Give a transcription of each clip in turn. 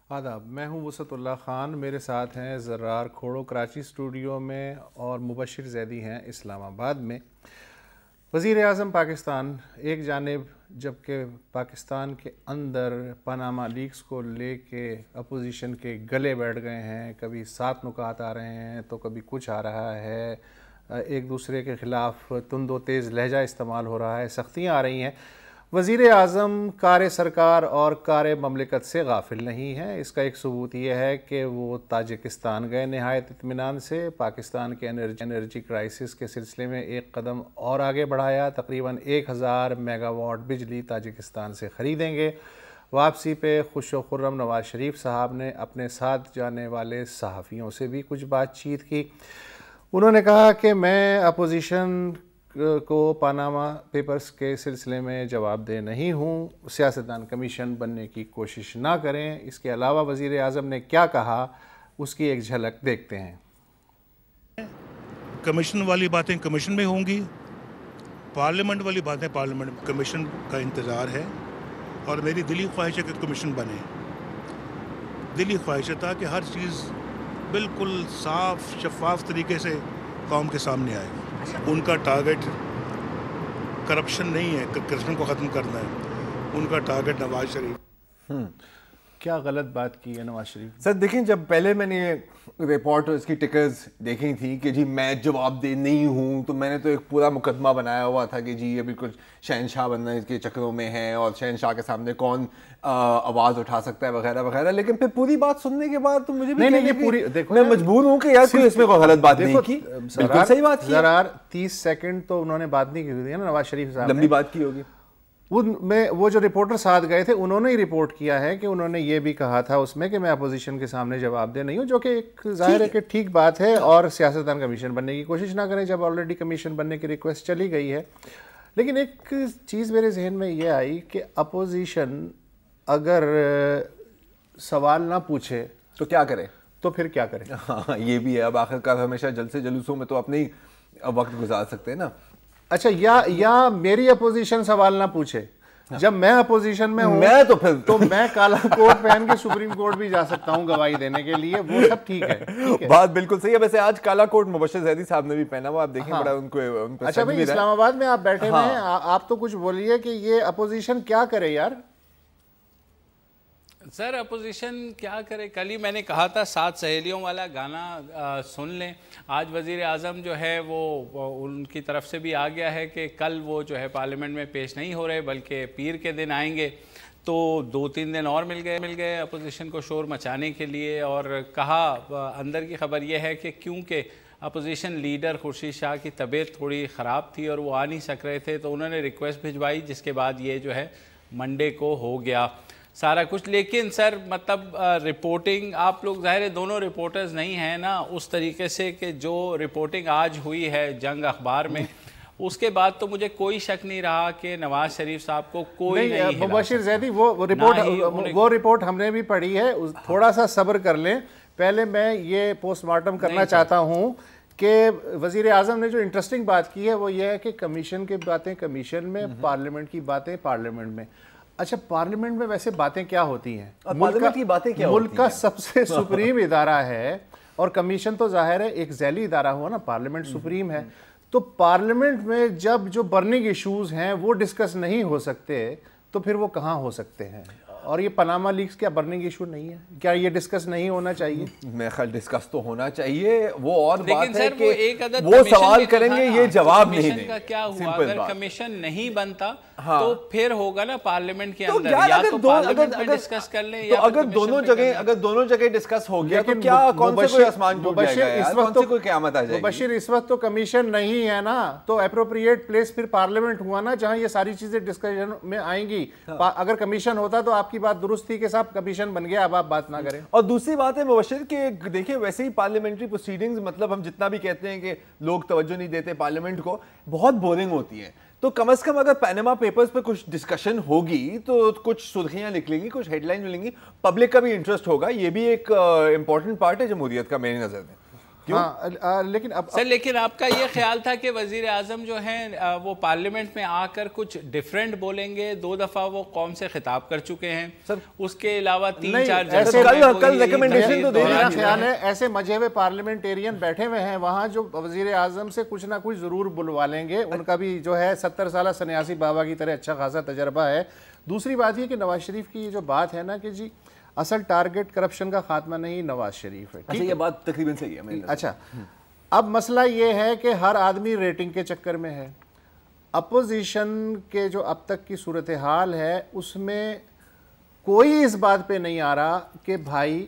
آداب، میں ہوں وسعت اللہ خان، میرے ساتھ ہیں زرار کھوڑو کراچی اسٹوڈیو میں اور مبشر زیدی ہیں اسلام آباد میں۔ وزیر اعظم پاکستان ایک جانب جبکہ پاکستان کے اندر پاناما لیکس کو لے کے اپوزیشن کے گلے بیٹھ گئے ہیں، کبھی 7 نکات آ رہے ہیں تو کبھی کچھ آ رہا ہے، ایک دوسرے کے خلاف تند و تیز لہجہ استعمال ہو رہا ہے، سختیاں آ رہی ہیں۔ وزیر اعظم کار سرکار اور کار مملکت سے غافل نہیں ہے۔ اس کا ایک ثبوت یہ ہے کہ وہ تاجکستان گئے نہایت اطمینان سے، پاکستان کے انرجی کرائسس کے سلسلے میں ایک قدم اور آگے بڑھایا، تقریباً 1000 میگا واٹ بجلی تاجکستان سے خریدیں گے۔ واپسی پہ خوش و خرم نواز شریف صاحب نے اپنے ساتھ جانے والے صحافیوں سے بھی کچھ بات چیت کی۔ انہوں نے کہا کہ میں اپوزیشن کو پاناما پیپرز کے سلسلے میں جواب دہ نہیں ہوں، سیاستدان کمیشن بننے کی کوشش نہ کریں۔ اس کے علاوہ وزیر اعظم نے کیا کہا، اس کی ایک جھلک دیکھتے ہیں۔ کمیشن والی باتیں کمیشن میں ہوں گی، پارلیمنٹ والی باتیں پارلیمنٹ کمیشن کا انتظار ہے، اور میری دلی خواہش ہے کہ کمیشن بنے۔ دلی خواہش تھا کہ ہر چیز بالکل صاف شفاف طریقے سے قوم کے سامنے آئے۔ ان کا ٹارگٹ کرپشن نہیں ہے، کرپشن کو ختم کرنا ہے، ان کا ٹارگٹ نواز شریف۔ کیا غلط بات کی ہے نواز شریف؟ سر دیکھیں، جب پہلے میں نے رپورٹ اس کی ٹکرز دیکھی تھی کہ جی میں جواب دہ نہیں ہوں، تو میں نے تو ایک پورا مقدمہ بنایا ہوا تھا کہ جی یہ بالکل شہنشاہ بننے کے چکروں میں ہے اور شہنشاہ کے سامنے کون آواز اٹھا سکتا ہے وغیرہ وغیرہ۔ لیکن پھر پوری بات سننے کے بعد تو مجھے بھی میں مجبور ہوں کہ یار کوئی اس میں کوئی غلط بات نہیں کی، بالکل صحیح بات کی۔ ذرا 30 سیکنڈ تو انہوں نے بات نہیں کی ہوئی ہے نا نواز شریف صاحب، لمبی بات کی ہوگی۔ وہ جو رپورٹر ساتھ گئے تھے انہوں نے ہی رپورٹ کیا ہے کہ انہوں نے یہ بھی کہا تھا اس میں کہ میں اپوزیشن کے سامنے جواب دہ نہیں ہوں، جو کہ ایک ظاہر ہے کہ ٹھیک بات ہے، اور سیاستدان کمیشن بننے کی کوشش نہ کریں جب آلریڈی کمیشن بننے کی ریکویسٹ چلی گئی ہے۔ لیکن ایک چیز میرے ذہن میں یہ آئی کہ اپوزیشن اگر سوال نہ پوچھے تو کیا کرے، تو پھر کیا کرے؟ ہاں یہ بھی ہے، اب آخر کار ہمیشہ جلسے جلوسوں میں تو اپنے ہی وقت گزار سکتے ہیں نا۔ اچھا، یا میری اپوزیشن سوال نہ پوچھے، جب میں اپوزیشن میں ہوں تو میں کالا کوٹ پہن کے سپریم کورٹ بھی جا سکتا ہوں گواہی دینے کے لیے، وہ سب ٹھیک ہے۔ بات بالکل صحیح ہے۔ ویسے آج کالا کوٹ مبشر زیدی صاحب نے بھی پہنا ہوا، آپ دیکھیں بڑا ان کو۔ اچھا بھائی، اسلام آباد میں آپ بیٹھے ہوئے ہیں، آپ تو کچھ بولیے کہ یہ اپوزیشن کیا کرے یار؟ سر اپوزیشن کیا کرے، کل ہی میں نے کہا تھا 7 سہیلیوں والا گانا سن لیں۔ آج وزیر اعظم جو ہے وہ ان کی طرف سے بھی آ گیا ہے کہ کل وہ جو ہے پارلیمنٹ میں پیش نہیں ہو رہے بلکہ پیر کے دن آئیں گے، تو 2-3 دن اور مل گئے اپوزیشن کو شور مچانے کے لیے۔ اور کہا، اندر کی خبر یہ ہے کہ کیونکہ اپوزیشن لیڈر خورشید شاہ کی طبیعت تھوڑی خراب تھی اور وہ آ نہیں سک رہے تھے، تو انہوں نے ریکویسٹ بھجوائی، جس کے بعد یہ جو ہے منڈے کو ہو گیا سارا کچھ۔ لیکن سر مطلب رپورٹنگ، آپ لوگ ظاہر ہے دونوں رپورٹرز نہیں ہیں نا اس طریقے سے، کہ جو رپورٹنگ آج ہوئی ہے جنگ اخبار میں، اس کے بعد تو مجھے کوئی شک نہیں رہا کہ نواز شریف صاحب کو کوئی نہیں ہلا۔ مبشر زیدی، وہ رپورٹ ہم نے بھی پڑھی ہے، تھوڑا سا صبر کر لیں۔ پہلے میں یہ پوسٹ مارٹم کرنا چاہتا ہوں کہ وزیر اعظم نے جو انٹرسٹنگ بات کی ہے وہ یہ ہے کہ کمیشن کی باتیں کمیشن میں، پارلیمنٹ کی باتیں پارلیمنٹ میں۔ اچھا، پارلیمنٹ میں ویسے باتیں کیا ہوتی ہیں؟ ملک کا سب سے سپریم ادارہ ہے، اور کمیشن تو ظاہر ہے ایک ذیلی ادارہ ہوا نا، پارلیمنٹ سپریم ہے، تو پارلیمنٹ میں جب جو برننگ ایشوز ہیں وہ ڈسکس نہیں ہو سکتے تو پھر وہ کہاں ہو سکتے ہیں؟ اور یہ پاناما لیکس کیا برننگ ایشو نہیں ہے؟ کیا یہ ڈسکس نہیں ہونا چاہیے؟ میرے خیال ڈسکس تو ہونا چاہیے، وہ اور بات ہے کہ وہ سوال کریں گے، یہ جواب نہیں دیں گے۔ کیا ہوا اگر کمیشن نہیں بنتا تو پھر ہوگا نا پارلیمنٹ کے اندر، یا تو پارلیمنٹ میں ڈسکس کر لیں، یا اگر دونوں جگہ ڈسکس ہو گیا تو کیا کون سے کوئی آسمان ٹوٹ جائے گا یار، کون سے کوئی قیامت آ جائے گی؟ مبشر، اس وقت تو کمیشن نہیں ہے نا، تو اپروپریٹ پلیس پھر پارلیمنٹ ہوا نا جہاں یہ ساری چیزیں ڈسکشن میں آئیں گی۔ اگر کمیشن ہوتا تو آپ کی بات درست تھی کہ صاحب کمیشن بن گیا، اب آپ بات نہ کریں۔ اور دوسری بات ہے مبشر کہ دیکھیں ویسے ہی پارلیمنٹری پروسیڈنگز، مطلب ہم جتنا بھی کہتے ہیں کہ لوگ توجہ نہیں دیتے پارلیمنٹ کو، بہت بورنگ ہوتی ہیں، تو کم از کم اگر پیناما پیپرز پہ کچھ ڈسکشن ہوگی تو کچھ سرخیاں نکلیں گی، کچھ ہیڈ لائن ملیں گی، پبلک کا بھی انٹرسٹ ہوگا، یہ بھی ایک امپورٹنٹ پارٹ ہے جمہوریت کا میری نظر میں۔ ہاں لیکن اب سر لیکن آپ کا یہ خیال تھا کہ وزیر اعظم جو ہیں وہ پارلیمنٹ میں آ کر کچھ ڈیفرنٹ بولیں گے, 2 دفعہ وہ قوم سے خطاب کر چکے ہیں, اس کے علاوہ 3-4 کل ریکمنڈیشن تو میرا خیال ہے ایسے مجھے ہوئے پارلیمنٹیرین بیٹھے ہوئے ہیں وہاں جو وزیر اعظم سے کچھ نہ کچھ ضرور بلوا لیں گے, ان کا بھی جو ہے 70 سالہ سنیاسی بابا کی طرح اچھا خاصا تجربہ ہے. دوسری بات یہ کہ نواز شریف کی یہ جو بات ہے نا کہ جی اصل ٹارگٹ کرپشن کا خاتمہ نہیں نواز شریف ہے. اچھا یہ بات تقریباً صحیح ہے. اچھا اب مسئلہ یہ ہے کہ ہر آدمی ریٹنگ کے چکر میں ہے. اپوزیشن کے جو اب تک کی صورتحال ہے اس میں کوئی اس بات پہ نہیں آ رہا کہ بھائی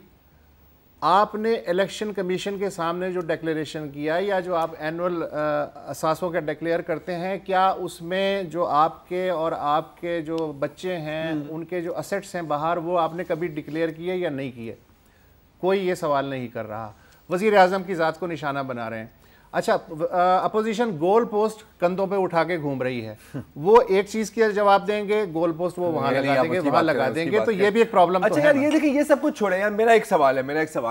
آپ نے الیکشن کمیشن کے سامنے جو ڈیکلیریشن کیا یا جو آپ اینول اثاثوں کا ڈیکلیئر کرتے ہیں, کیا اس میں جو آپ کے اور آپ کے جو بچے ہیں ان کے جو اسیٹس ہیں باہر وہ آپ نے کبھی ڈکلیئر کیے یا نہیں کیے؟ کوئی یہ سوال نہیں کر رہا. وزیر اعظم کی ذات کو نشانہ بنا رہے ہیں. اچھا اپوزیشن گول پوسٹ کندھوں پہ اٹھا کے گھوم رہی ہے, وہ ایک چیز کی جواب دیں گے, گول پوسٹ وہ وہاں لگا دیں گے, وہاں لگا دیں گے, تو یہ بھی ایک پرابلم. اچھا یار یہ دیکھیں یہ سب کچھ چھوڑے یار, میرا ایک سوال ہے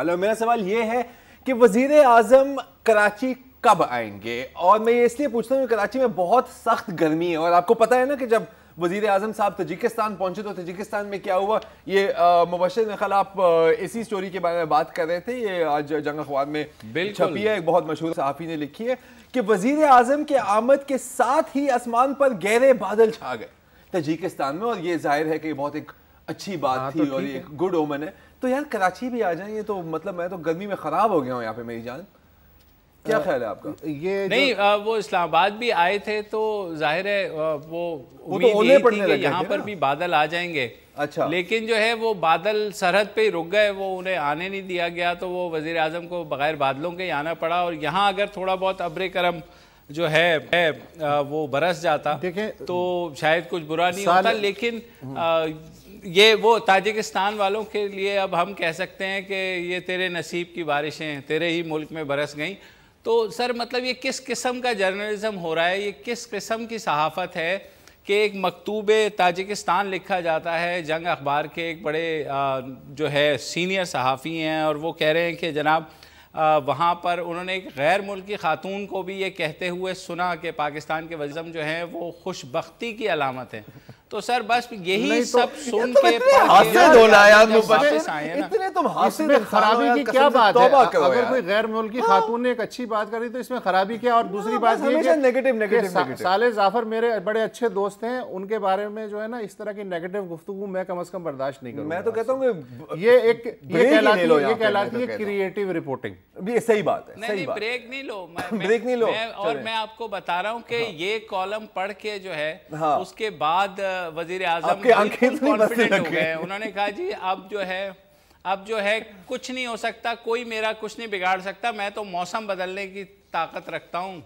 اور میرا سوال یہ ہے کہ وزیر اعظم کراچی کب آئیں گے؟ اور میں یہ اس لیے پوچھتا ہوں کہ کراچی میں بہت سخت گرمی ہے, اور آپ کو پتہ ہے نا کہ جب وزیر اعظم صاحب تاجکستان پہنچے تو تاجکستان میں کیا ہوا. یہ مبشر نے خل آپ اسی سٹوری کے بارے میں بات کر رہے تھے, یہ آج جنگ اخبار میں چھپی ہے, ایک بہت مشہور صحافی نے لکھی ہے کہ وزیر اعظم کے آمد کے ساتھ ہی آسمان پر گہرے بادل چھا گئے تاجکستان میں, اور یہ ظاہر ہے کہ بہت ایک اچھی بات تھی اور ایک گڈ اومن ہے. تو یار کراچی بھی آ جائیں, یہ تو مطلب میں تو گرمی میں خراب ہو گیا ہوں یہاں پہ میری جان. کیا خیال ہے آپ کا؟ یہ نہیں وہ اسلام آباد بھی آئے تھے تو ظاہر ہے وہ امید یہ تھی کہ یہاں پر بھی بادل آ جائیں گے. اچھا لیکن جو ہے وہ بادل سرحد پہ ہی رک گئے, وہ انہیں آنے نہیں دیا گیا, تو وہ وزیر اعظم کو بغیر بادلوں کے آنا پڑا. اور یہاں اگر تھوڑا بہت ابر کرم جو ہے وہ برس جاتا تو شاید کچھ برا نہیں ہوتا. لیکن یہ وہ تاجکستان والوں کے لیے اب ہم کہہ سکتے ہیں کہ یہ تیرے نصیب کی بارشیں تیرے ہی ملک میں برس گئیں. تو سر مطلب یہ کس قسم کا جرنلزم ہو رہا ہے, یہ کس قسم کی صحافت ہے کہ ایک مکتوب تاجکستان لکھا جاتا ہے, جنگ اخبار کے ایک بڑے جو ہے سینئر صحافی ہیں, اور وہ کہہ رہے ہیں کہ جناب وہاں پر انہوں نے ایک غیر ملکی خاتون کو بھی یہ کہتے ہوئے سنا کہ پاکستان کے وزیر اعظم جو ہیں وہ خوش بختی کی علامت ہیں. تو سر بس یہی سب سن کے اس میں خرابی کی کیا بات ہے؟ اگر کوئی غیر ملکی خاتون نے ایک اچھی بات کری تو اس میں خرابی کیا؟ اور دوسری بات یہ کہ صالح ظافر میرے بڑے اچھے دوست ہیں, ان کے بارے میں جو ہے نا اس طرح کی نیگیٹو گفتگو میں کم از کم برداشت نہیں کروں. میں تو کہتا ہوں کہ یہ کہلاتی ہے کریٹیو رپورٹنگ. یہ صحیح بات ہے. نہیں بریک نہیں لو, اور میں آپ کو بتا رہا ہوں کہ یہ کالم پڑھ کے جو ہے اس کے بعد وزیر اعظم کانفیڈنٹ ہو گئے. انہوں نے کہا جی اب جو ہے کچھ نہیں ہو سکتا, کوئی میرا کچھ نہیں بگاڑ سکتا, میں تو موسم بدلنے کی طاقت رکھتا ہوں.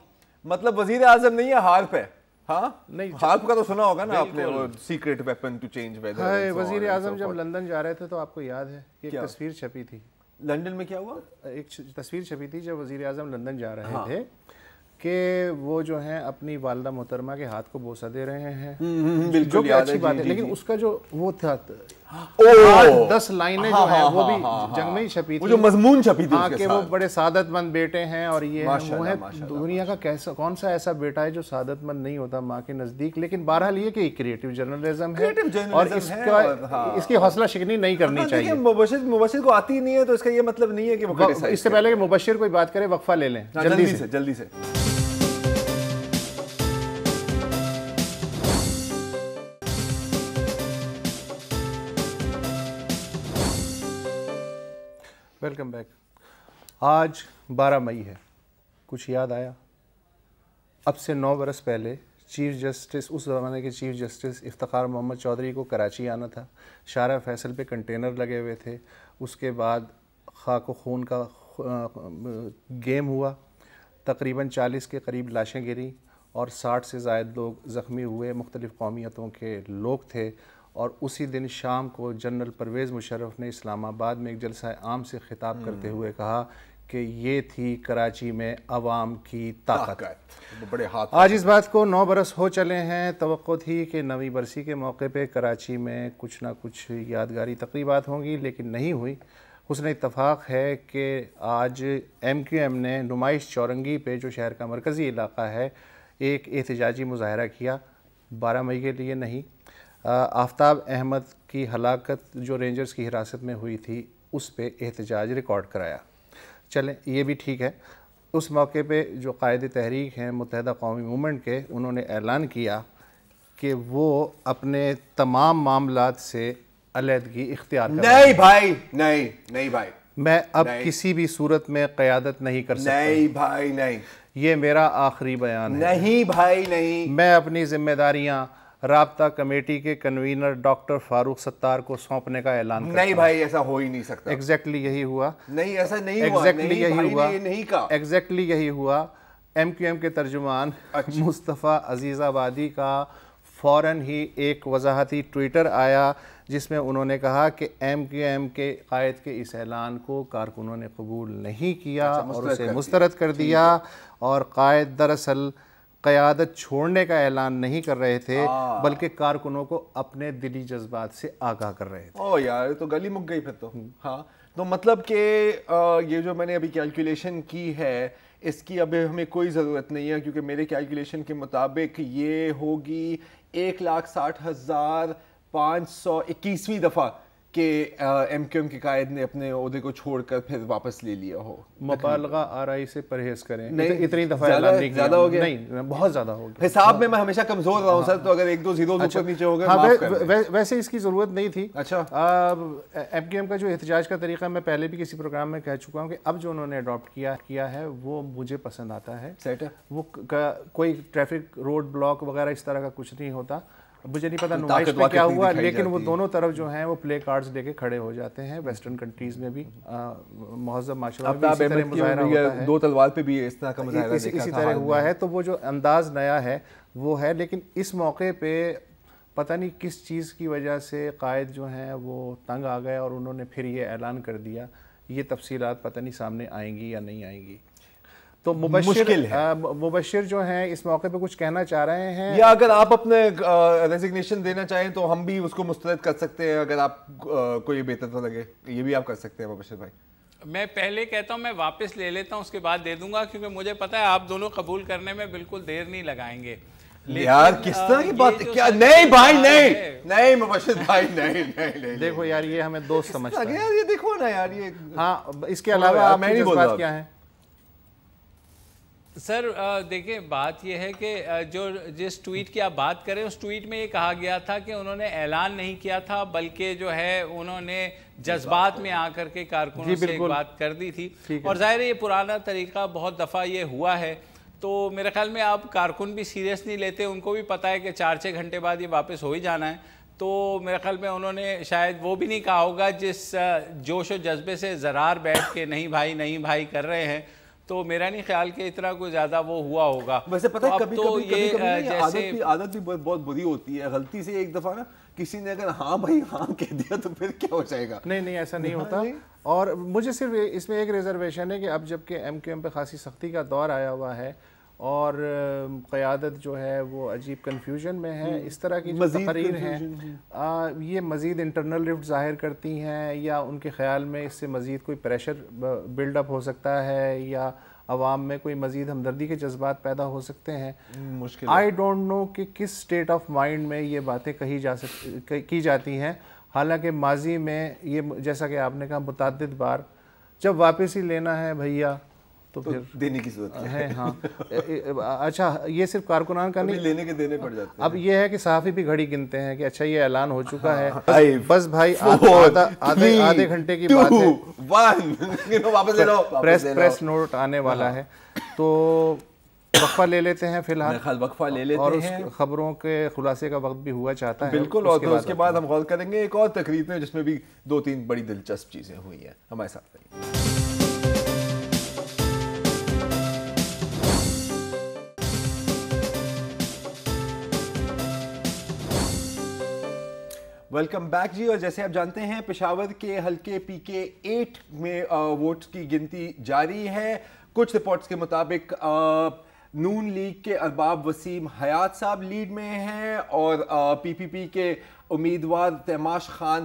مطلب وزیر اعظم نہیں ہے ہارپ ہے. ہاں نہیں ہارپ کا تو سنا ہوگا نا آپ نے, وہ secret weapon to change weather. وزیر اعظم جب لندن جا رہے تھے تو آپ کو یاد ہے کہ ایک تصویر چھپی تھی. لندن میں کیا ہوا؟ ایک تصویر چھپی تھی جب وزیر اعظم لندن جا رہے تھے کہ وہ جو ہیں اپنی والدہ محترمہ کے ہاتھ کو بوسہ دے رہے ہیں, جو کہ اچھی بات ہے. لیکن اس کا جو وہ تھا 10 لائنیں جو ہیں وہ بھی جنگ میں ہی چھپی تھی, جو مضمون چھپی تھی کہ وہ بڑے سعادت مند بیٹے ہیں, اور یہ وہ ہے دنیا کا کون سا ایسا بیٹا ہے جو سعادت مند نہیں ہوتا ماں کے نزدیک. لیکن بہرحال یہ کہ کریٹیو جرنلزم ہے اور اس کی حوصلہ شکنی نہیں کرنی چاہیے. مبشر کو آتی نہیں ہے تو اس کا یہ مطلب نہیں ہے کہ وہ, اس سے پہلے کہ مبشر کوئی بات کرے وقفہ لے لیں جلدی سے. Welcome back. آج 12 مئی ہے. کچھ یاد آیا؟ اب سے 9 برس پہلے چیف جسٹس, اس زمانے کے چیف جسٹس افتخار محمد چودھری کو کراچی آنا تھا. شارع فیصل پہ کنٹینر لگے ہوئے تھے. اس کے بعد خاک و خون کا گیم ہوا, تقریباً 40 کے قریب لاشیں گری اور 60 سے زائد لوگ زخمی ہوئے. مختلف قومیتوں کے لوگ تھے. اور اسی دن شام کو جنرل پرویز مشرف نے اسلام آباد میں ایک جلسہ عام سے خطاب کرتے ہوئے کہا کہ یہ تھی کراچی میں عوام کی طاقت. آج اس بات کو 9 برس ہو چلے ہیں. توقع تھی کہ 9ویں برسی کے موقع پہ کراچی میں کچھ نہ کچھ یادگاری تقریبات ہوں گی, لیکن نہیں ہوئی. حسن اتفاق ہے کہ آج ایم کیو ایم نے نمائش چورنگی پہ جو شہر کا مرکزی علاقہ ہے ایک احتجاجی مظاہرہ کیا. 12 مئی کے لیے نہیں, آفتاب احمد کی ہلاکت جو رینجرز کی حراست میں ہوئی تھی اس پہ احتجاج ریکارڈ کرایا. چلیں یہ بھی ٹھیک ہے. اس موقع پہ جو قائد تحریک ہیں متحدہ قومی موومنٹ کے, انہوں نے اعلان کیا کہ وہ اپنے تمام معاملات سے علیحدگی اختیار کریں. نہیں بھائی, نہیں بھائی, میں اب کسی بھی صورت میں قیادت نہیں کر سکتا. نہیں بھائی نہیں, یہ میرا آخری بیان ہے. نہیں بھائی نہیں, میں اپنی ذمہ داریاں رابطہ کمیٹی کے کنوینر ڈاکٹر فاروق ستار کو سونپنے کا اعلان کرتا ہوں. نہیں بھائی ایسا ہو ہی نہیں سکتا. ایگزیکٹلی یہی ہوا. نہیں ایسا نہیں ہوا. ایگزیکٹلی یہی ہوا. نہیں کہا. ایگزیکٹلی یہی ہوا. ایم کیو ایم کے ترجمان مصطفیٰ عزیز آبادی کا فوراً ہی ایک وضاحتی ٹویٹر آیا جس میں انہوں نے کہا کہ ایم کیو ایم کے قائد کے اس اعلان کو کارکنوں نے قبول نہیں کیا اور اسے مسترد کر دیا, اور قائد دراصل قیادت چھوڑنے کا اعلان نہیں کر رہے تھے بلکہ کارکنوں کو اپنے دلی جذبات سے آگاہ کر رہے تھے. او یار تو گلی مک گئی پھر تو. ہاں تو مطلب کہ یہ جو میں نے ابھی کیلکولیشن کی ہے اس کی اب ہمیں کوئی ضرورت نہیں ہے, کیونکہ میرے کیلکولیشن کے مطابق یہ ہوگی 1,60,521ویں دفعہ کہ ایم کیو ایم کے قائد نے اپنے عہدے کو چھوڑ کر پھر واپس لے لیا ہو. مبالغہ آرائی سے پریز کریں. نہیں اتنی دفعہ اعلان نہیں کیا. زیادہ ہو گیا. نہیں بہت زیادہ ہو گیا. حساب میں ہمیشہ کمزور رہا ہوں سر, تو اگر 1-2 زیرو اوپر نیچے ہو گئے معاف کر دیں. ویسے اس کی ضرورت نہیں تھی. اچھا ایم کیو ایم کا جو احتجاج کا طریقہ میں پہلے بھی کسی پروگرام میں کہہ چکا ہوں کہ اب جو انہوں نے اڈاپٹ کیا ہے وہ مجھے پسند آتا ہے. وہ کوئی ٹریفک روڈ بلاک وغیرہ اس طرح کا کچھ نہیں ہوتا. مجھے نہیں پتا نمائش میں کیا ہوا, لیکن وہ دونوں طرف جو ہیں وہ پلے کارڈز لے کے کھڑے ہو جاتے ہیں. ویسٹرن کنٹریز میں بھی مہذب معاشرہ میں اسی طرح مظاہرہ ہوتا ہے. 2 تلوار پہ بھی اس طرح کا مظاہرہ اسی طرح ہوا ہے. تو وہ جو انداز نیا ہے وہ ہے, لیکن اس موقع پہ پتہ نہیں کس چیز کی وجہ سے قائد جو ہیں وہ تنگ آ گئے اور انہوں نے پھر یہ اعلان کر دیا. یہ تفصیلات پتہ نہیں سامنے آئیں گی یا نہیں آئیں گی. تو مبشر جو ہیں اس موقع پہ کچھ کہنا چاہ رہے ہیں, یا اگر آپ اپنے ریزگنیشن دینا چاہیں تو ہم بھی اس کو مسترد کر سکتے ہیں اگر آپ کو یہ بہتر تو لگے. یہ بھی آپ کر سکتے ہیں مبشر بھائی. میں پہلے کہتا ہوں میں واپس لے لیتا ہوں, اس کے بعد دے دوں گا, کیونکہ مجھے پتا ہے آپ دونوں قبول کرنے میں بالکل دیر نہیں لگائیں گے. یار کس طرح کی بات کیا. نہیں بھائی نہیں مبشر بھائی نہیں. دیکھو یار یہ ہمیں دوست سمجھتا ہے. یار یہ دیکھو نا یار یہ. ہاں اس کے علاوہ میں نہیں بول رہا. کیا ہے سر دیکھیں بات یہ ہے کہ جو جس ٹویٹ کی آپ بات کریں اس ٹویٹ میں یہ کہا گیا تھا کہ انہوں نے اعلان نہیں کیا تھا بلکہ جو ہے انہوں نے جذبات میں آ کر کے کارکنوں سے ایک بات کر دی تھی. اور ظاہر ہے یہ پرانا طریقہ بہت دفعہ یہ ہوا ہے, تو میرے خیال میں آپ کارکن بھی سیریس نہیں لیتے. ان کو بھی پتہ ہے کہ 4-6 گھنٹے بعد یہ واپس ہو ہی جانا ہے. تو میرے خیال میں انہوں نے شاید وہ بھی نہیں کہا ہوگا جس جوش و جذبے سے زرار بیٹھ کے نہیں بھائی کر رہے ہیں. تو میرا نہیں خیال کہ اتنا کوئی زیادہ وہ ہوا ہوگا. ویسے پتہ ہے کبھی عادت بھی بہت بری ہوتی ہے. غلطی سے ایک دفعہ نا کسی نے اگر ہاں بھائی ہاں کہہ دیا تو پھر کیا ہو جائے گا. نہیں ایسا نہیں ہوتا. اور مجھے صرف اس میں ایک ریزرویشن ہے کہ اب جب کہ ایم کیو ایم پہ خاصی سختی کا دور آیا ہوا ہے اور قیادت جو ہے وہ عجیب کنفیوژن میں ہے, اس طرح کی جو تقاریر ہیں یہ مزید انٹرنل رفٹ ظاہر کرتی ہیں, یا ان کے خیال میں اس سے مزید کوئی پریشر بلڈ اپ ہو سکتا ہے, یا عوام میں کوئی مزید ہمدردی کے جذبات پیدا ہو سکتے ہیں. آئی ڈونٹ نو کہ کس اسٹیٹ آف مائنڈ میں یہ باتیں کی جاتی ہیں. حالانکہ ماضی میں یہ جیسا کہ آپ نے کہا متعدد بار جب واپس ہی لینا ہے بھیا تو پھر دینے کی ضرورت ہے. ہاں اچھا یہ صرف کارکنان کا نہیں, لینے کے دینے پڑ جاتے ہیں. اب یہ ہے کہ صحافی بھی گھڑی گنتے ہیں کہ اچھا یہ اعلان ہو چکا ہے, بس بھائی آدھے گھنٹے کی بات ہے, پریس نوٹ آنے والا ہے. تو وقفہ لے لیتے ہیں فی الحال, وقفہ لے لیتے ہیں, اور اس خبروں کے خلاصے کا وقت بھی ہوا چاہتا ہے. بالکل, اور اس کے بعد ہم غور کریں گے ایک اور تقریب میں جس میں بھی 2-3 بڑی دلچسپ چیزیں ہوئی ہیں. ہمارے ساتھ رہیے. ویلکم بیک جی. اور جیسے آپ جانتے ہیں پشاور کے حلقے PK8 میں ووٹس کی گنتی جاری ہے. کچھ رپورٹس کے مطابق نون لیگ کے ارباب وسیم حیات صاحب لیڈ میں ہیں اور PPP کے امیدوار تیماش خان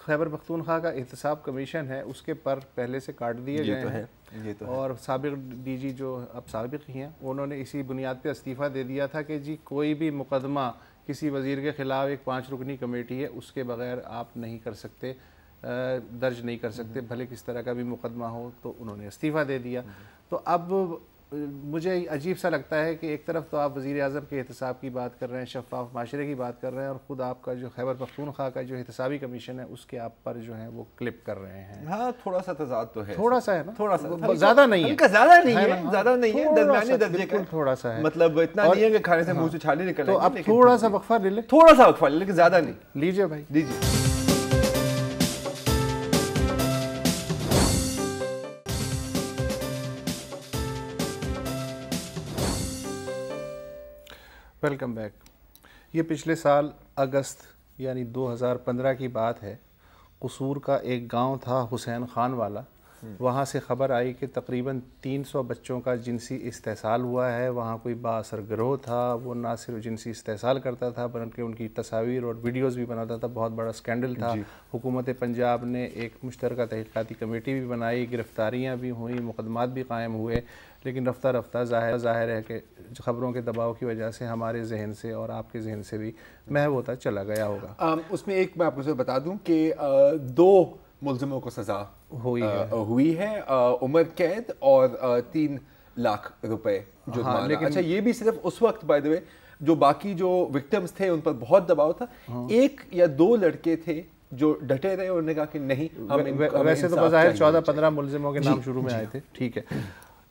خیبر پختونخوا کا احتساب کمیشن ہے اس کے پر پہلے سے کاٹ دیے گئے ہیں، یہ تو اور سابق ڈی جی جو اب سابق ہی ہیں انہوں نے اسی بنیاد پہ استعفیٰ دے دیا تھا کہ جی کوئی بھی مقدمہ کسی وزیر کے خلاف ایک 5 رکنی کمیٹی ہے اس کے بغیر آپ نہیں کر سکتے، درج نہیں کر سکتے، بھلے کس طرح کا بھی مقدمہ ہو، تو انہوں نے استعفیٰ دے دیا۔ تو اب مجھے عجیب سا لگتا ہے کہ ایک طرف تو آپ وزیر اعظم کے احتساب کی بات کر رہے ہیں، شفاف معاشرے کی بات کر رہے ہیں، اور خود آپ کا جو خیبر پختونخوا کا جو احتسابی کمیشن ہے اس کے آپ پر جو ہے وہ کلپ کر رہے ہیں۔ ہاں تھوڑا سا تضاد تو ہے، تھوڑا سا ہے نا، تھوڑا سا، زیادہ نہیں ہے، زیادہ نہیں ہے، درمیانے درجے کا، تھوڑا سا ہے، مطلب اتنا نہیں ہے کہ کھانے سے منہ سے چھالے نکل تو اب تھوڑا سا وقفہ لے لیں، تھوڑا سا وقفہ لے، لیکن زیادہ نہیں لیجئے بھائی، لیجیے۔ Welcome back. یہ پچھلے سال اگست یعنی 2015 کی بات ہے، قصور کا ایک گاؤں تھا حسین خان والا، وہاں سے خبر آئی کہ تقریباً 300 بچوں کا جنسی استحصال ہوا ہے۔ وہاں کوئی بااثر گروہ تھا، وہ نہ صرف جنسی استحصال کرتا تھا بلکہ ان کی تصاویر اور ویڈیوز بھی بناتا تھا، بہت بڑا سکینڈل تھا۔ حکومت پنجاب نے ایک مشترکہ تحقیقاتی کمیٹی بھی بنائی، گرفتاریاں بھی ہوئیں، مقدمات بھی قائم ہوئے، لیکن رفتہ رفتہ ظاہر ہے کہ خبروں کے دباؤ کی وجہ سے ہمارے ذہن سے اور آپ کے ذہن سے بھی محو ہوتا چلا گیا ہوگا۔ اس میں ایک میں آپ کو بتا دوں کہ 2 ملزموں کو سزا ہوئی ہے، عمر قید اور 3 لاکھ روپے جرمانہ۔ لیکن اچھا یہ بھی صرف اس وقت بائی دی وے جو باقی جو وکٹمز تھے ان پر بہت دباؤ تھا، 1 یا 2 لڑکے تھے جو ڈٹے رہے، انہوں نے کہا کہ نہیں، ویسے تو بظاہر 14-15 ملزموں کے نام شروع میں آئے تھے، ٹھیک ہے۔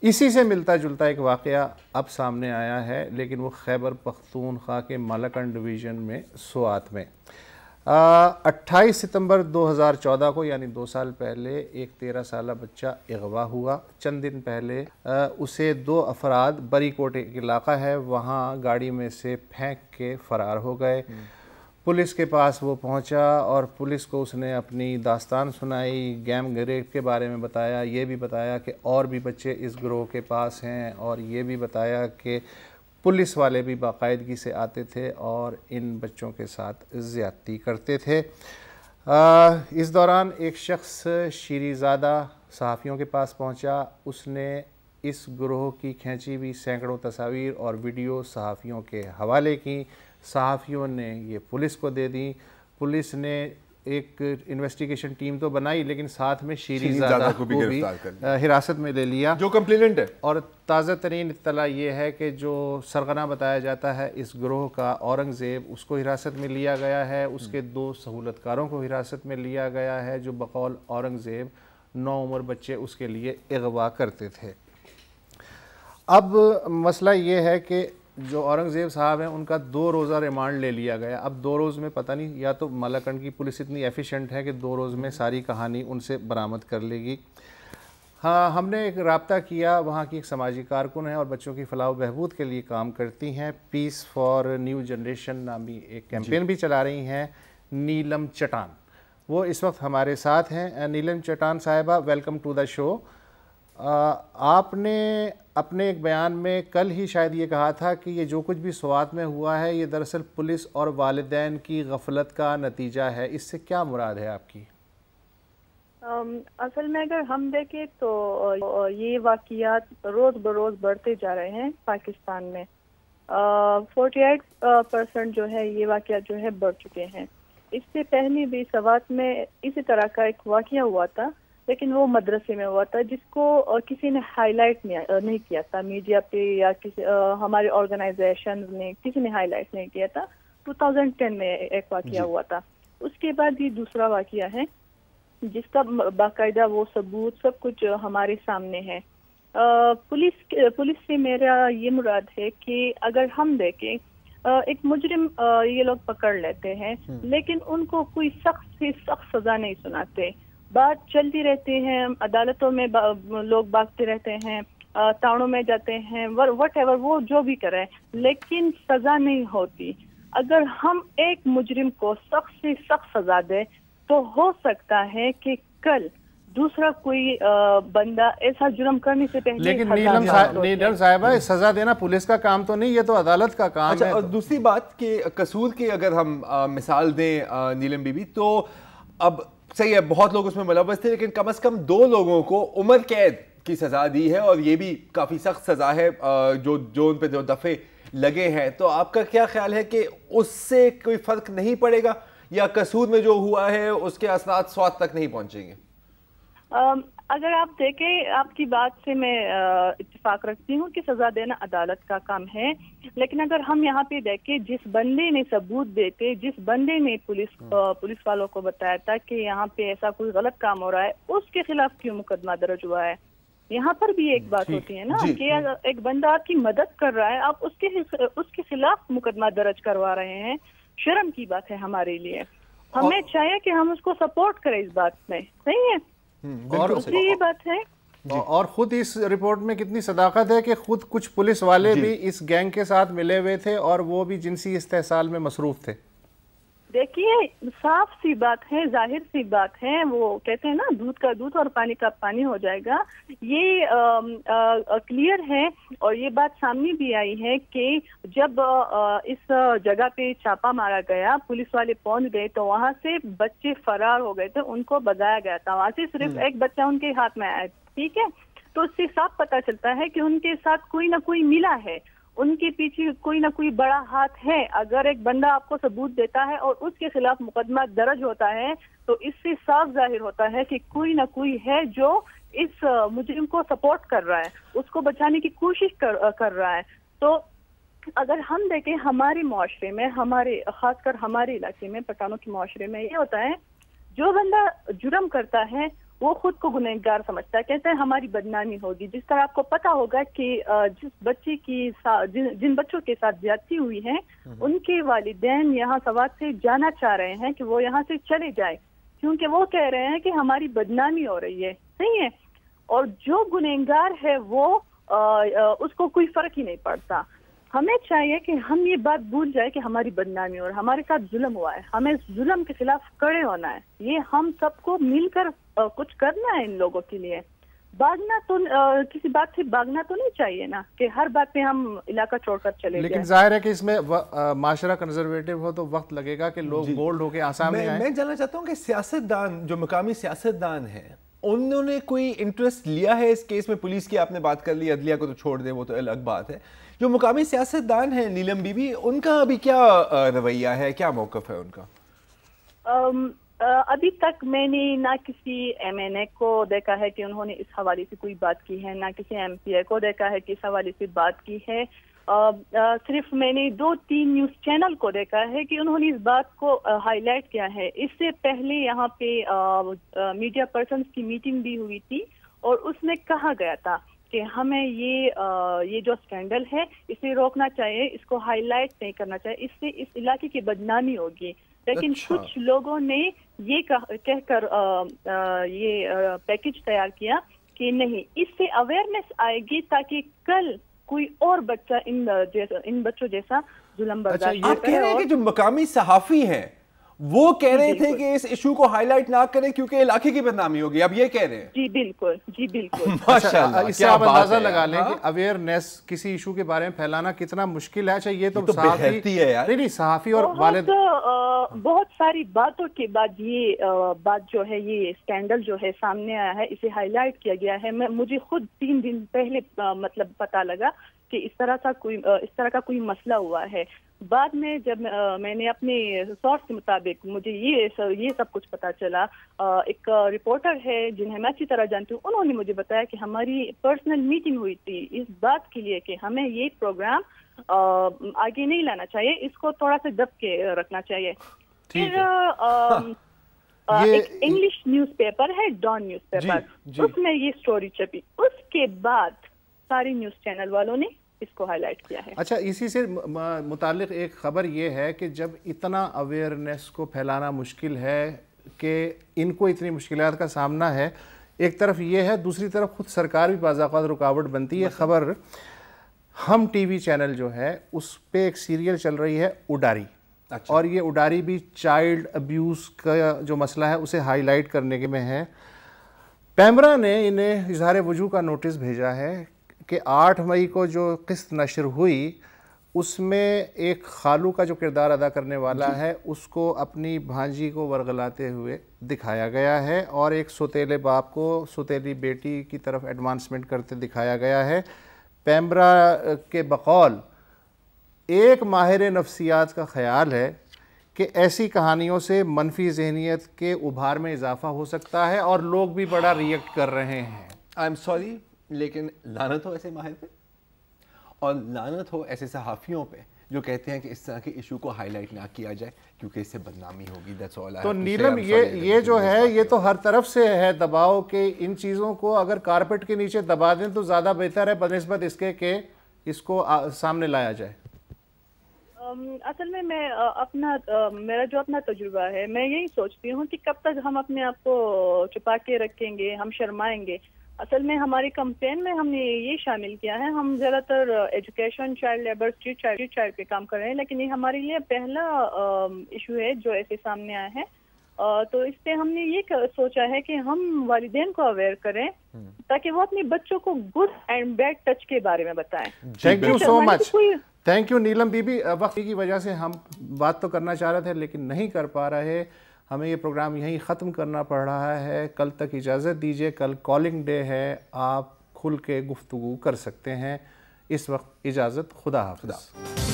اسی سے ملتا جلتا ایک واقعہ اب سامنے آیا ہے، لیکن وہ خیبر پختونخوا کے مالاکنڈ ڈویژن میں سوات میں 28 ستمبر 2014 کو یعنی 2 سال پہلے ایک 13 سالہ بچہ اغوا ہوا۔ چند دن پہلے اسے 2 افراد بری کوٹ ایک علاقہ ہے وہاں گاڑی میں سے پھینک کے فرار ہو گئے۔ پولیس کے پاس وہ پہنچا اور پولیس کو اس نے اپنی داستان سنائی، گیم گریپ کے بارے میں بتایا، یہ بھی بتایا کہ اور بھی بچے اس گروہ کے پاس ہیں، اور یہ بھی بتایا کہ پولیس والے بھی باقاعدگی سے آتے تھے اور ان بچوں کے ساتھ زیادتی کرتے تھے۔ اس دوران ایک شخص شیری زادہ صحافیوں کے پاس پہنچا، اس نے اس گروہ کی کھینچی ہوئی سینکڑوں تصاویر اور ویڈیو صحافیوں کے حوالے کی۔ صحافیوں نے یہ پولیس کو دے دی، پولیس نے ایک انویسٹیگیشن ٹیم تو بنائی لیکن ساتھ میں شیری زادہ کو بھی حراست میں لے لیا جو کمپلیننٹ ہے۔ اور تازہ ترین اطلاع یہ ہے کہ جو سرغنہ بتایا جاتا ہے اس گروہ کا اورنگزیب، اس کو حراست میں لیا گیا ہے، اس کے 2 سہولت کاروں کو حراست میں لیا گیا ہے جو بقول اورنگزیب 9 عمر بچے اس کے لیے اغوا کرتے تھے۔ اب مسئلہ یہ ہے کہ جو اورنگزیب صاحب ہیں ان کا 2 روزہ ریمانڈ لے لیا گیا۔ اب 2 روز میں پتہ نہیں، یا تو مالاکنڈ کی پولیس اتنی ایفیشینٹ ہے کہ 2 روز میں ساری کہانی ان سے برآمد کر لے گی۔ ہاں، ہم نے ایک رابطہ کیا، وہاں کی ایک سماجی کارکن ہیں اور بچوں کی فلاح و بہبود کے لیے کام کرتی ہیں، پیس فار نیو جنریشن نامی ایک کیمپین بھی چلا رہی ہیں، نیلم چٹان، وہ اس وقت ہمارے ساتھ ہیں۔ نیلم چٹان صاحبہ، ویلکم ٹو دا شو۔ آپ نے اپنے ایک بیان میں کل ہی شاید یہ کہا تھا کہ یہ جو کچھ بھی سوات میں ہوا ہے یہ دراصل پولیس اور والدین کی غفلت کا نتیجہ ہے، اس سے کیا مراد ہے آپ کی؟ اصل میں اگر ہم دیکھیں تو یہ واقعات روز بروز بڑھتے جا رہے ہیں پاکستان میں۔ 48% جو ہے یہ واقعات جو ہے بڑھ چکے ہیں۔ اس سے پہلے بھی سوات میں اسی طرح کا ایک واقعہ ہوا تھا، لیکن وہ مدرسے میں ہوا تھا جس کو کسی نے ہائی لائٹ نہیں کیا تھا، میڈیا پہ یا کسی ہمارے آرگنائزیشن نے کسی نے ہائی لائٹ نہیں کیا تھا۔ 2010 میں ایک واقعہ ہوا تھا، اس کے بعد یہ دوسرا واقعہ ہے جس کا باقاعدہ وہ ثبوت سب کچھ ہمارے سامنے ہے۔ پولیس سے میرا یہ مراد ہے کہ اگر ہم دیکھیں ایک مجرم یہ لوگ پکڑ لیتے ہیں لیکن ان کو کوئی سخت سے سخت سزا نہیں سناتے، بات چلتی رہتی ہے، عدالتوں میں لوگ بھاگتے رہتے ہیں، تاڑوں میں جاتے ہیں، وٹ ایور وہ جو بھی کریں، لیکن سزا نہیں ہوتی۔ اگر ہم ایک مجرم کو سخت سے سخت سزا دیں تو ہو سکتا ہے کہ کل دوسرا کوئی بندہ ایسا جرم کرنے سے پہلے۔ لیکن نیلم صاحبہ سزا دینا پولیس کا کام تو نہیں، یہ تو عدالت کا کام ہے۔ اور دوسری بات کہ قصور کی اگر ہم مثال دیں نیلم بی بی، تو اب صحیح ہے, بہت لوگ اس میں ملوث تھے, لیکن کم از کم 2 لوگوں کو عمر قید کی سزا دی ہے, اور یہ بھی کافی سخت سزا ہے جو ان پہ 2 دفعے لگے ہیں. تو آپ کا کیا خیال ہے کہ اس سے کوئی فرق نہیں پڑے گا, یا قصور میں جو ہوا ہے اس کے اثرات سوات تک نہیں پہنچیں گے؟ اگر آپ دیکھیں, آپ کی بات سے میں اتفاق رکھتی ہوں کہ سزا دینا عدالت کا کام ہے, لیکن اگر ہم یہاں پہ دیکھیں جس بندے نے ثبوت دیتے, جس بندے نے پولیس والوں کو بتایا تھا کہ یہاں پہ ایسا کوئی غلط کام ہو رہا ہے, اس کے خلاف کیوں مقدمہ درج ہوا ہے؟ یہاں پر بھی ایک بات ہوتی ہے نا کہ اگر ایک بندہ آپ کی مدد کر رہا ہے, آپ اس کے خلاف مقدمہ درج کروا رہے ہیں, شرم کی بات ہے ہمارے لیے. ہمیں چاہیے کہ ہم اس کو سپورٹ کریں اس بات میں, صحیح ہے. اور یہ بات ہے. اور خود اس رپورٹ میں کتنی صداقت ہے کہ خود کچھ پولیس والے بھی اس گینگ کے ساتھ ملے ہوئے تھے اور وہ بھی جنسی استحصال میں مصروف تھے. دیکھیے صاف سی بات ہے, ظاہر سی بات ہے, وہ کہتے ہیں نا دودھ کا دودھ اور پانی کا پانی ہو جائے گا. یہ کلیئر ہے, اور یہ بات سامنے بھی آئی ہے کہ جب اس جگہ پہ چھاپا مارا گیا, پولیس والے پہنچ گئے تو وہاں سے بچے فرار ہو گئے تھے, ان کو بگایا گیا تھا. وہاں سے صرف ایک بچہ ان کے ہاتھ میں آیا, ٹھیک ہے. تو اس سے صاف پتہ چلتا ہے کہ ان کے ساتھ کوئی نہ کوئی ملا ہے, ان کے پیچھے کوئی نہ کوئی بڑا ہاتھ ہے. اگر ایک بندہ آپ کو ثبوت دیتا ہے اور اس کے خلاف مقدمہ درج ہوتا ہے تو اس سے صاف ظاہر ہوتا ہے کہ کوئی نہ کوئی ہے جو اس مجرم کو سپورٹ کر رہا ہے, اس کو بچانے کی کوشش کر رہا ہے. تو اگر ہم دیکھیں ہمارے معاشرے میں, خاص کر ہمارے علاقے میں, پٹھانوں کے معاشرے میں یہ ہوتا ہے, جو بندہ جرم کرتا ہے وہ خود کو گنہگار سمجھتا ہے, کہتے ہیں ہماری بدنامی ہوگی. جس طرح آپ کو پتا ہوگا کہ جن بچوں کے ساتھ زیادتی ہوئی ہے, ان کے والدین یہاں سوات سے جانا چاہ رہے ہیں کہ وہ یہاں سے چلے جائے, کیونکہ وہ کہہ رہے ہیں کہ ہماری بدنامی ہو رہی ہے, صحیح ہے. اور جو گنہگار ہے وہ اس کو کوئی فرق ہی نہیں پڑتا. ہمیں چاہیے کہ ہم یہ بات بھول جائے کہ ہماری بدنامی اور ہمارے ساتھ ظلم ہوا ہے, ہمیں ظلم کے خلاف کھڑے ہونا ہے. یہ ہم سب کو مل کر کچھ کرنا ہے ان لوگوں کے لیے. بھاگنا تو کسی بات سے بھاگنا تو نہیں چاہیے نا کہ ہر بات پہ ہم علاقہ چھوڑ کر چلے جائیں. لیکن ظاہر ہے کہ اس میں معاشرہ کنزرویٹو ہو تو وقت لگے گا کہ لوگ بولڈ ہو کے سامنے آئیں. میں جاننا چاہتا ہوں کہ سیاستدان, جو مقامی سیاستدان ہیں, انہوں نے کوئی انٹرسٹ لیا ہے اس کیس میں؟ پولیس کی آپ نے بات کر لی, عدلیہ کو تو چھوڑ دیں, وہ تو الگ بات ہے. جو مقامی سیاستدان ہیں نیلم بی بی, ان کا ابھی کیا رویہ ہے, کیا موقف ہے ان کا؟ ابھی تک میں نے نہ کسی ایم این اے کو دیکھا ہے کہ انہوں نے اس حوالے سے کوئی بات کی ہے, نہ کسی ایم پی اے کو دیکھا ہے کہ اس حوالے سے بات کی ہے. صرف میں نے 2-3 نیوز چینل کو دیکھا ہے کہ انہوں نے اس بات کو ہائی لائٹ کیا ہے. اس سے پہلے یہاں پہ میڈیا پرسنز کی میٹنگ بھی ہوئی تھی, اور اس میں کہا گیا تھا کہ ہمیں یہ جو اسکینڈل ہے اسے روکنا چاہیے, اس کو ہائی لائٹ نہیں کرنا چاہیے, اس سے اس علاقے کی بدنامی ہوگی. لیکن کچھ لوگوں نے یہ کہہ کر یہ پیکج تیار کیا کہ نہیں, اس سے اویئرنیس آئے گی تاکہ کل کوئی اور بچہ ان بچوں جیسا ظلم برداشت. آپ کہہ رہے ہیں کہ جو مقامی صحافی ہیں وہ کہہ رہے تھے کہ اس ایشو کو ہائی لائٹ نہ کریں کیونکہ علاقے کی بدنامی ہوگی, اب یہ کہہ رہے ہیں؟ جی بالکل, جی بالکل. ماشاءاللہ, اس سے آپ اندازہ لگا لیں کہ اویئرنیس کسی ایشو کے بارے میں پھیلانا کتنا مشکل ہے. اچھا یہ تو صحافی اور والد بہت ساری باتوں کے بعد یہ بات جو ہے, یہ اسکینڈل جو ہے سامنے آیا ہے, اسے ہائی لائٹ کیا گیا ہے. مجھے خود 3 دن پہلے مطلب پتا لگا کہ اس طرح کا کوئی مسئلہ ہوا ہے. بعد میں جب میں نے اپنے سورس کے مطابق مجھے یہ سب کچھ پتا چلا, ایک رپورٹر ہے جنہیں میں اچھی طرح جانتی ہوں, انہوں نے مجھے بتایا کہ ہماری پرسنل میٹنگ ہوئی تھی اس بات کے لیے کہ ہمیں یہ پروگرام آگے نہیں لانا چاہیے, اس کو تھوڑا سا دب کے رکھنا چاہیے. پھر ایک انگلش نیوز پیپر ہے, ڈان نیوز پیپر, اس میں یہ سٹوری چھپی. اس کے بعد ساری نیوز چینل والوں نے اس کو ہائی لائٹ کیا ہے. اچھا اسی سے متعلق ایک خبر یہ ہے کہ جب اتنا اویئرنیس کو پھیلانا مشکل ہے کہ ان کو اتنی مشکلات کا سامنا ہے, ایک طرف یہ ہے, دوسری طرف خود سرکار بھی بعض اوقات رکاوٹ بنتی ہے. خبر ہم ٹی وی چینل جو ہے اس پہ ایک سیریل چل رہی ہے اڈاری, اور یہ اڈاری بھی چائلڈ ابیوز کا جو مسئلہ ہے اسے ہائی لائٹ کرنے کے میں ہے. پیمرا نے انہیں اظہار وجوہ کا نوٹس بھیجا ہے کہ 8 مئی کو جو قسط نشر ہوئی اس میں ایک خالو کا جو کردار ادا کرنے والا ہے اس کو اپنی بھانجی کو ورغلاتے ہوئے دکھایا گیا ہے، اور ایک سوتیلے باپ کو سوتیلی بیٹی کی طرف ایڈوانسمنٹ کرتے دکھایا گیا ہے۔ پیمبرا کے بقول ایک ماہر نفسیات کا خیال ہے کہ ایسی کہانیوں سے منفی ذہنیت کے ابھار میں اضافہ ہو سکتا ہے، اور لوگ بھی بڑا ریئیکٹ کر رہے ہیں۔ آئی ایم سوری، لیکن لعنت ہو ایسے ماہر پہ، اور لعنت ہو ایسے صحافیوں پہ جو کہتے ہیں کہ اس طرح کے ایشو کو ہائی لائٹ نہ کیا جائے کیونکہ اس سے بدنامی ہوگی۔ تو نیلم یہ جو ہے یہ تو ہر طرف سے ہے دباؤ کہ ان چیزوں کو اگر کارپیٹ کے نیچے دبا دیں تو زیادہ بہتر ہے بنسبت اس کے کہ اس کو سامنے لایا جائے۔ اصل میں میرا جو اپنا تجربہ ہے، میں یہی سوچتی ہوں کہ کب تک ہم اپنے آپ کو چھپا کے رکھیں گے، ہم شرمائیں گے۔ اصل میں ہماری کمپین میں ہم نے یہ شامل کیا ہے، ہم زیادہ تر education, child labour, street child پہ کام کر رہے ہیں، لیکن یہ ہمارے لیے پہلا ایشو ہے جو ایسے سامنے آیا ہے۔ تو اس پہ ہم نے یہ سوچا ہے کہ ہم والدین کو اویئر کریں تاکہ وہ اپنے بچوں کو گڈ اینڈ بیڈ ٹچ کے بارے میں بتائیں۔ Thank you so much, thank you Neelam بی بی۔ وقت کی وجہ سے ہم بات تو کرنا چاہ رہے تھے لیکن نہیں کر پا رہے، ہمیں یہ پروگرام یہیں ختم کرنا پڑ رہا ہے۔ کل تک اجازت دیجیے، کل کالنگ ڈے ہے، آپ کھل کے گفتگو کر سکتے ہیں۔ اس وقت اجازت، خدا حافظ۔